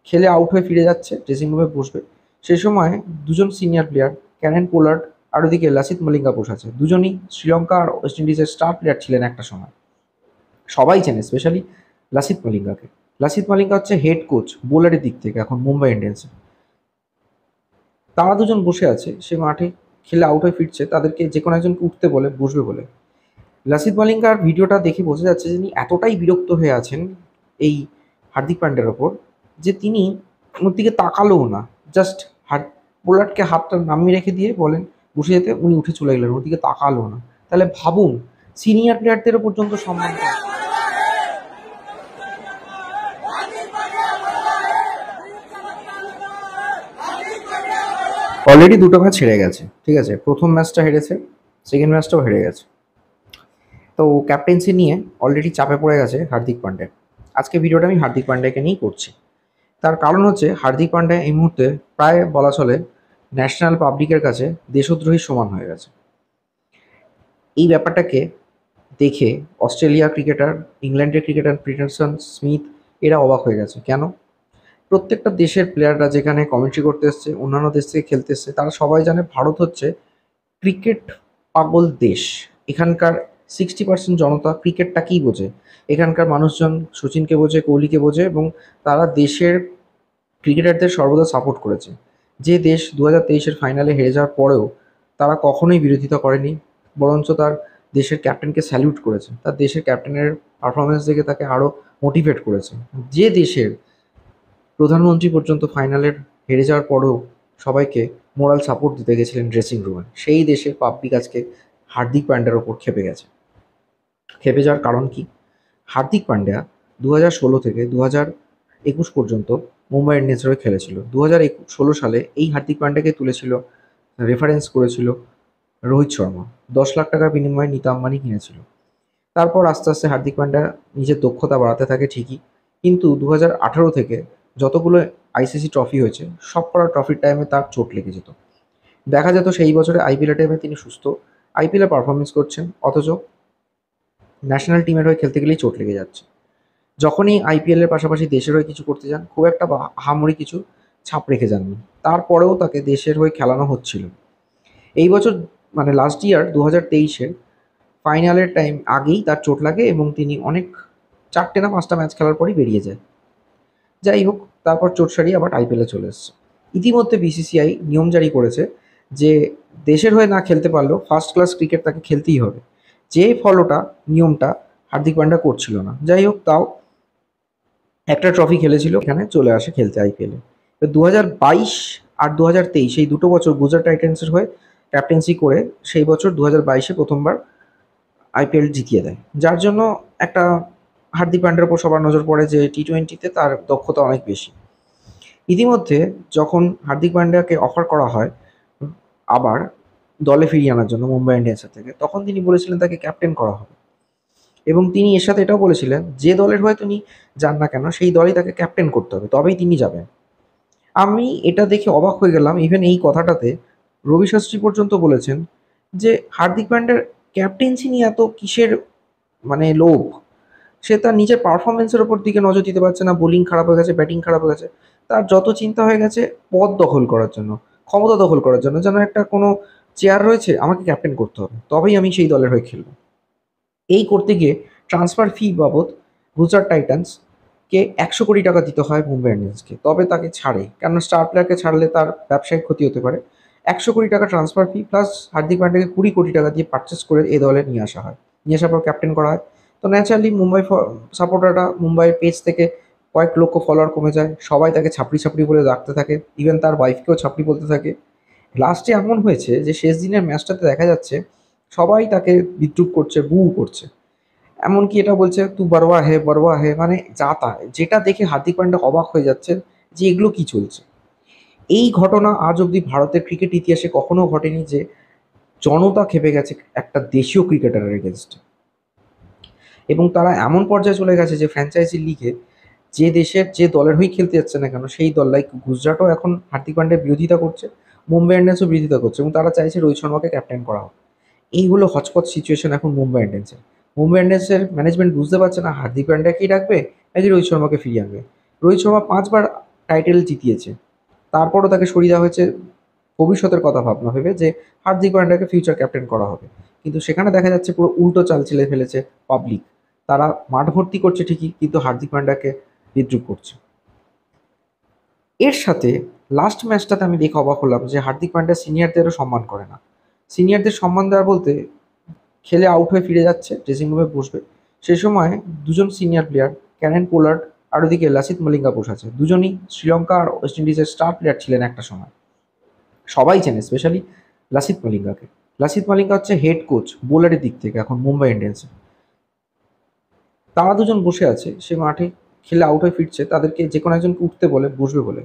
খেলে আউট হয়ে ফিরে যাচ্ছে, ড্রেসিং রুমে বসবে। সেই সময় দুজন সিনিয়র প্লেয়ার, ক্যারেন পোলার্ড আর ওদিকে লাসিথ মলিঙ্গা বসে আছে। দুজনই শ্রীলঙ্কা আর ওয়েস্ট ইন্ডিজের স্টার প্লেয়ার ছিলেন একটা সময়, সবাই চেনে, স্পেশালি লাসিথ মলিঙ্গাকে। লাসিথ মলিঙ্গা হচ্ছে হেড কোচ বোলারের দিক থেকে এখন মুম্বাই ইন্ডিয়ান্সে। তারা দুজন বসে আছে সে মাঠে, খেলে আউট হয়ে ফিরছে, তাদেরকে যে কোনো একজনকে উঠতে বলে, বসবে বলে। লাসিথ মলিঙ্গার ভিডিওটা দেখে বোঝা যাচ্ছে যে তিনি এতটাই বিরক্ত হয়ে আছেন এই হার্দিক পান্ডের ওপর যে তিনি ওর দিকে তাকালোও না। জাস্ট বোলারকে হাতটা নামিয়ে রেখে দিয়ে বলেন বসে যেতে, উনি উঠে চলে গেলেন, ওর দিকে তাকালো না। তাহলে ভাবুন, সিনিয়র প্লেয়ারদেরও পর্যন্ত সম্মান করে। অলরেডি দুটো ম্যাচ হেরে গেছে, ঠিক আছে, প্রথম ম্যাচটা হেরেছে, সেকেন্ড ম্যাচটাও হেরে গেছে। তো ক্যাপ্টেন্সি নিয়ে অলরেডি চাপে পড়ে গেছে হার্দিক পান্ডে। আজকে ভিডিওটা আমি হার্দিক পান্ডেকে নিয়েই করছি। তার কারণ হচ্ছে হার্দিক পান্ডে এই মুহূর্তে প্রায় বলা চলে ন্যাশনাল পাবলিকের কাছে দেশদ্রোহীর সমান হয়ে গেছে। এই ব্যাপারটাকে দেখে অস্ট্রেলিয়ার ক্রিকেটার, ইংল্যান্ডের ক্রিকেটার পিটারসন, স্মিথ এরা অবাক হয়ে গেছে। কেন? প্রত্যেকটা দেশের প্লেয়াররা যেখানে কমেন্ট্রি করতে এসছে, অন্যান্য দেশ থেকে খেলতে এসছে, তারা সবাই জানে ভারত হচ্ছে ক্রিকেট পাগল দেশ। এখানকার 60% জনতা ক্রিকেটটাকেই বোঝে। এখানকার মানুষজন সচিনকে বোঝে, কোহলিকে বোঝে, এবং তারা দেশের ক্রিকেটারদের সর্বদা সাপোর্ট করেছে। যে দেশ 2023-এর ফাইনালে হেরে যাওয়ার পরেও তারা কখনোই বিরোধিতা করেনি, বরঞ্চ তার দেশের ক্যাপ্টেনকে স্যালিউট করেছে, তার দেশের ক্যাপ্টেনের পারফরমেন্স দেখে তাকে আরও মোটিভেট করেছে। যে দেশের প্রধানমন্ত্রী পর্যন্ত ফাইনালের হেরে যাওয়ার পরেও সবাইকে মোরাল সাপোর্ট দিতে গেছিলেন ড্রেসিং রুমে, সেই দেশের পাবলিক আজকে হার্দিক পান্ড্যার ওপর খেপে গেছে। খেপে যাওয়ার কারণ কি? হার্দিক পান্ডিয়া 2016 থেকে 2021 পর্যন্ত মুম্বাই ইন্ডিয়ান্সের হয়ে খেলেছিল। 2016 সালে এই হার্দিক পান্ডিয়াকে তুলেছিল, রেফারেন্স করেছিল রোহিত শর্মা। 10 লাখ টাকার বিনিময়ে নিতা আম্বানি কিনেছিল। তারপর আস্তে আস্তে হার্দিক পান্ডিয়া নিজের দক্ষতা বাড়াতে থাকে ঠিকই, কিন্তু 2018 থেকে যতগুলো আইসিসি ট্রফি হয়েছে সবকটা ট্রফির টাইমে তার চোট লেগে যেত। দেখা যেত সেই বছরে আইপিএলের টাইমে তিনি সুস্থ, আইপিএলে পারফরমেন্স করছেন, অথচ ন্যাশনাল টিমের হয়ে খেলতে গেলেই চোট লেগে যাচ্ছে। যখনই আইপিএলের পাশাপাশি দেশের হয়ে কিছু করতে যান, খুব একটা আহামরি কিছু ছাপ রেখে যাননি, তারপরেও তাকে দেশের হয়ে খেলানো হচ্ছিল। এই বছর মানে লাস্ট ইয়ার 2023-এর ফাইনালের টাইম আগেই তার চোট লাগে এবং তিনি অনেক 4টে না 5টা ম্যাচ খেলার পরই বেরিয়ে যায়। যাই হোক, তারপর চোট সারিয়ে আবার আইপিএলে চলে এসছে। ইতিমধ্যে বিসিসিআই নিয়ম জারি করেছে যে দেশের হয়ে না খেলতে পারলেও ফার্স্ট ক্লাস ক্রিকেট তাকে খেলতেই হবে। যে ফলোটা, নিয়মটা হার্দিক পান্ডিয়া করছিল না। যাই হোক, তাও একটা ট্রফি খেলেছিল, এখানে চলে আসে খেলতে আইপিএলে। 2022 আর 2023 এই দুটো বছর গুজরাট টাইটান্সের হয়ে ক্যাপ্টেন্সি করে সেই বছর 2022-এ প্রথমবার আইপিএল জিতিয়ে দেয়, যার জন্য একটা হার্দিক পান্ডের ওপর সবার নজর পড়ে যে টি-20-তে তার দক্ষতা অনেক বেশি। ইতিমধ্যে যখন হার্দিক পান্ডিয়াকে অফার করা হয় আবার দলে ফিরিয়ে আনার জন্য মুম্বাই ইন্ডিয়ান্সের থেকে, তখন তিনি বলেছিলেন তাকে ক্যাপ্টেন করা হবে, এবং তিনি এর সাথে এটাও বলেছিলেন যে দলের হয়ে তিনি যান না কেন সেই দলই তাকে ক্যাপ্টেন করতে হবে, তবেই তিনি যাবেন। আমি এটা দেখে অবাক হয়ে গেলাম। ইভেন এই কথাটাতে রবি শাস্ত্রী পর্যন্ত বলেছেন যে হার্দিক পান্ডের ক্যাপ্টেন্সি নিয়ে এত কিসের মানে লোভ। সে তার নিজের পারফরমেন্সের ওপর দিকে নজর দিতে পারছে না, বোলিং খারাপ হয়ে গেছে, ব্যাটিং খারাপ হয়ে গেছে, তার যত চিন্তা হয়ে গেছে পদ দখল করার জন্য, ক্ষমতা দখল করার জন্য, যেন একটা কোনো চেয়ার রয়েছে, আমাকে ক্যাপ্টেন করতে হবে, তবেই আমি সেই দলের হয়ে খেলবো। এই করতে গিয়ে ট্রান্সফার ফি বাবদ গুজরাট টাইটান্সকে 100 কোটি টাকা দিতে হয় মুম্বাই ইন্ডিয়ান্সকে, তবে তাকে ছাড়ে, কেন স্টার প্লেয়ারকে ছাড়লে তার ব্যবসায়িক ক্ষতি হতে পারে। 100 কোটি টাকা ট্রান্সফার ফি প্লাস হার্দিক পান্ডেকে 20 কোটি টাকা দিয়ে পারচেস করে এই দলে নিয়ে আসা হয়, নিয়ে আসার পর ক্যাপ্টেন করা হয়। তো ন্যাচারালি মুম্বাই সাপোর্টাররা, মুম্বাইয়ের পেজ থেকে কয়েক লক্ষ ফলোয়ার কমে যায়, সবাই তাকে ছাপড়ি ছাপড়ি বলে ডাকতে থাকে, ইভেন তার ওয়াইফকেও ছাপড়ি বলতে থাকে। লাস্টে এমন হয়েছে যে শেষ দিনের ম্যাচটাতে দেখা যাচ্ছে সবাই তাকে বিদ্রুপ করছে, বু করছে, এমনকি এটা বলছে তু বড়োয়া হে, মানে যা তা, যেটা দেখে হার্দিক পান্ডে অবাক হয়ে যাচ্ছে যে এগুলো কি চলছে। এই ঘটনা আজ অবধি ভারতের ক্রিকেট ইতিহাসে কখনো ঘটেনি যে জনতা খেপে গেছে একটা দেশীয় ক্রিকেটারের এগেনস্টে, এবং তারা এমন পর্যায়ে চলে গেছে যে ফ্র্যাঞ্চাইজি লিগে যে দেশের যে দলের হয়েই খেলতে যাচ্ছে না কেন সেই দল, লাইক গুজরাটও এখন হার্দিক পান্ডের বিরোধিতা করছে, মুম্বাই ইন্ডিয়ান্সও বিরোধিতা করছে, এবং তারা চাইছে রোহিত শর্মাকে ক্যাপ্টেন করা হোক। এই হলো হচপচ সিচুয়েশন এখন মুম্বাই ইন্ডিয়ান্সের। মুম্বাই ইন্ডিয়ান্সের ম্যানেজমেন্ট বুঝতে পারছে না হার্দিক পান্ডিয়াকেই রাখবে নাকি রোহিত শর্মাকে ফিরিয়ে আনবে। রোহিত শর্মা 5বার টাইটেল জিতিয়েছে, তারপরও তাকে সরিয়ে দেওয়া হয়েছে ভবিষ্যতের কথা ভাবনা ভেবে যে হার্দিক পান্ডিয়াকে ফিউচার ক্যাপ্টেন করা হবে। কিন্তু সেখানে দেখা যাচ্ছে পুরো উল্টো চাল চেলে ফেলেছে পাবলিক। তারা মাঠ ভর্তি করছে ঠিকই, কিন্তু হার্দিক পান্ডিয়াকে বিদ্রুপ করছে। এর সাথে লাস্ট ম্যাচটাতে আমি দেখে অবাক হলাম যে হার্দিক পান্ডিয়া সিনিয়রদেরও সম্মান করে না। সিনিয়রদের সম্মান দেওয়া বলতে, খেলে আউট হয়ে ফিরে যাচ্ছে, ড্রেসিং রুমে বসবে, সেই সময় দুজন সিনিয়র প্লেয়ার ক্যারেন পোলার্ড আর ওদিকে লাসিথ মলিঙ্গা বসে আছে। দুজনই শ্রীলঙ্কা আর ওয়েস্ট ইন্ডিজের স্টার প্লেয়ার ছিলেন একটা সময়, সবাই চেনে, স্পেশালি লাসিথ মলিঙ্গাকে। লাসিথ মলিঙ্গা হচ্ছে হেড কোচ বোলারের দিক থেকে এখন মুম্বাই ইন্ডিয়ান্সে। তারা দুজন বসে আছে সে মাঠে, খেলে আউট হয়ে ফিরছে, তাদেরকে যে কোনো একজনকে উঠতে বলে, বসবে বলে।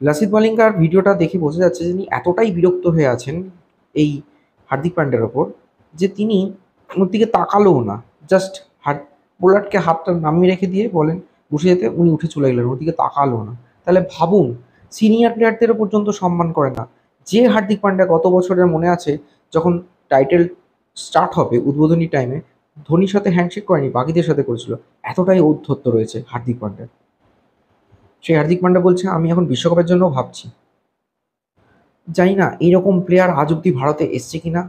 লাসিথ মলিঙ্গার ভিডিওটা দেখে বোঝা যাচ্ছে যে তিনি এতটাই বিরক্ত হয়ে আছেন এই হার্দিক পান্ডের ওপর যে তিনি ওর দিকে তাকালোও না, জাস্ট বোলারকে হাতটা নামিয়ে রেখে দিয়ে বলেন বসে যেতে, উনি উঠে চলে গেলেন, ওর দিকে তাকালো না। তাহলে ভাবুন, সিনিয়র প্লেয়ারদেরও পর্যন্ত সম্মান করে না। যে হার্দিক পান্ডিয়া গত বছরের মনে আছে যখন টাইটেল স্টার্ট হবে উদ্বোধনী টাইমে ধোনির সাথে হ্যান্ডশেক করেনি, বাকিদের সাথে করেছিল, এতটাই ঔদ্ধত্য রয়েছে হার্দিক পান্ডিয়ার। সেই হার্দিক পান্ডিয়া বলছে আমি এখন বিশ্বকাপের জন্য ভাবছি। জানি না এইরকম প্লেয়ার আজ অব্দি ভারতে এসছে কিনা,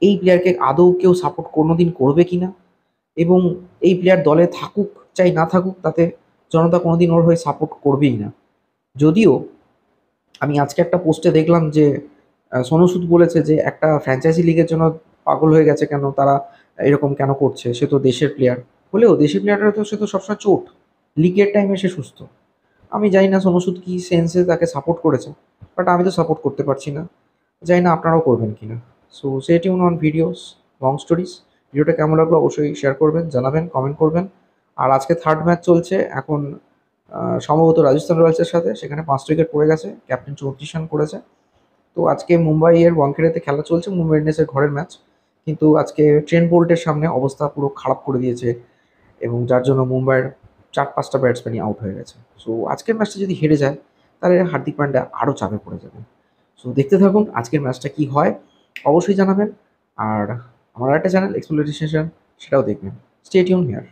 এই প্লেয়ারকে আদৌ কেউ সাপোর্ট কোনোদিন করবে কিনা, এবং এই প্লেয়ার দলে থাকুক চাই না থাকুক তাতে জনতা কোনোদিন ওর হয়ে সাপোর্ট করবেই না। যদিও আমি আজকে একটা পোস্টে দেখলাম যে সোনু সুদ বলেছে যে একটা ফ্র্যাঞ্চাইজি লিগের জন্য পাগল হয়ে গেছে কেন, তারা এরকম কেন করছে, সে তো দেশের প্লেয়ার। হলেও দেশের প্লেয়াররা তো, সে তো সবসময় চোট, লিগের টাইমে সে সুস্থ। আমি জানি না সোনু সুদ কী সেন্সে তাকে সাপোর্ট করেছে, বাট আমি তো সাপোর্ট করতে পারছি না। জানি না আপনারাও করবেন কি না। So stay tune on videos long stories. ভিডিওটা কেমন লাগলো অবশ্যই শেয়ার করবেন, জানাবেন, কমেন্ট করবেন। আর আজকে থার্ড ম্যাচ চলছে এখন সম্ভবত রাজস্থান রয়্যালসের সাথে, সেখানে 5 উইকেট পড়ে গেছে, ক্যাপ্টেন 34 রান করেছে। তো আজকে মুম্বাইয়ের ওয়াংখেড়েতে খেলা চলছে, মুম্বাই ইন্ডিয়ান্সের ঘরের ম্যাচ, কিন্তু আজকে ট্রেন্ট বোল্টের সামনে অবস্থা পুরো খারাপ করে দিয়েছে, এবং যার জন্য মুম্বাইয়ের 4-5টা ব্যাটসম্যানই আউট হয়ে গেছে। সো আজকের ম্যাচটা যদি হেরে যায় তাহলে হার্দিক পান্ডিয়া আরও চাপে পড়ে যাবে। সো দেখতে থাকুন আজকের ম্যাচটা কী হয়, অবশ্যই জানাবেন। আর আমার একটা চ্যানেল এক্সপ্লোরেশন, সেটাও দেখবেন। Stay tune here.